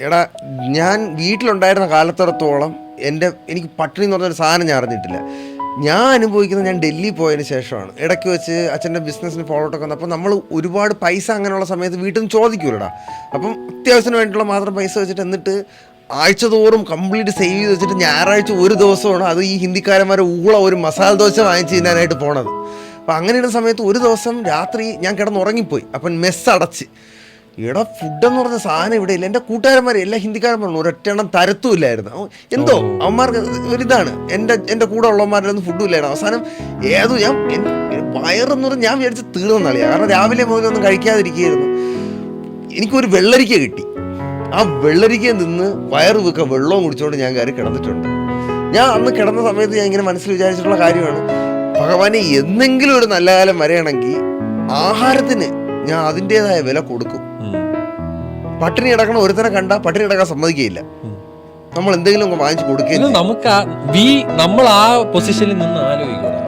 എടാ, ഞാൻ വീട്ടിലുണ്ടായിരുന്ന കാലത്തോളത്തോളം എനിക്ക് പട്ടിണി എന്ന് പറഞ്ഞൊരു സാധനം ഞാൻ അറിഞ്ഞിട്ടില്ല. ഞാൻ അനുഭവിക്കുന്നത് ഞാൻ ഡൽഹി പോയതിന് ശേഷമാണ്. ഇടയ്ക്ക് വെച്ച് അച്ഛൻ്റെ ബിസിനസ്സിന് ഫോളോട്ടൊക്കെ വന്നു. അപ്പോൾ നമ്മൾ ഒരുപാട് പൈസ അങ്ങനെയുള്ള സമയത്ത് വീട്ടിൽ നിന്ന് ചോദിക്കൂലടാ. അപ്പം അത്യാവശ്യത്തിന് വേണ്ടിയിട്ടുള്ള മാത്രം പൈസ വെച്ചിട്ട് എന്നിട്ട് ആഴ്ച തോറും കംപ്ലീറ്റ് സേവ് ചെയ്ത് വെച്ചിട്ട് ഞായറാഴ്ച ഒരു ദിവസമാണ് അത് ഈ ഹിന്ദിക്കാരന്മാരെ ഒരു മസാല ദോശ വാങ്ങിച്ച് തിന്നാനായിട്ട് പോണത്. അപ്പം അങ്ങനെയുള്ള സമയത്ത് ഒരു ദിവസം രാത്രി ഞാൻ കിടന്നുറങ്ങിപ്പോയി. അപ്പം മെസ്സ് അടച്ച്. ഇവിടെ ഫുഡെന്ന് പറഞ്ഞ സാധനം ഇവിടെ ഇല്ല. എൻ്റെ കൂട്ടുകാരന്മാർ എല്ലാ ഹിന്ദിക്കാരന്മാരും ഒരൊറ്റെണ്ണം തരത്തുമില്ലായിരുന്നു. എന്തോ അവന്മാർക്ക് ഒരിതാണ്. എൻ്റെ കൂടെ ഉള്ളവന്മാരിലൊന്നും ഫുഡും ഇല്ലായിരുന്നു. അവസാനം ഞാൻ വയറെന്ന് പറഞ്ഞാൽ ഞാൻ വിചാരിച്ച് തീർന്നളിയാണ്. കാരണം രാവിലെ മുതലൊന്നും കഴിക്കാതിരിക്കുകയായിരുന്നു. എനിക്കൊരു വെള്ളരിക്ക കിട്ടി. ആ വെള്ളരിക്കയിൽ നിന്ന് വയറ് വെക്കുക വെള്ളവും കുടിച്ചുകൊണ്ട് ഞാൻ കയറി കിടന്നിട്ടുണ്ട്. ഞാൻ അന്ന് കിടന്ന സമയത്ത് ഞാൻ ഇങ്ങനെ മനസ്സിൽ വിചാരിച്ചിട്ടുള്ള കാര്യമാണ്, ഭഗവാനെ എന്തെങ്കിലും ഒരു നല്ല കാലം വരെയാണെങ്കിൽ ആഹാരത്തിന് ഞാൻ അതിൻ്റെതായ വില കൊടുക്കും. പട്ടിണി കിടക്കണ ഒരുത്തനെ കണ്ടാൽ പട്ടിണി കിടക്കാൻ സമ്മതിക്കുകയില്ല. നമ്മൾ എന്തെങ്കിലും വാങ്ങിച്ചു കൊടുക്കുകയും നമുക്ക് നമ്മൾ ആ പൊസിഷനിൽ നിന്ന് ആലോചിക്കണം.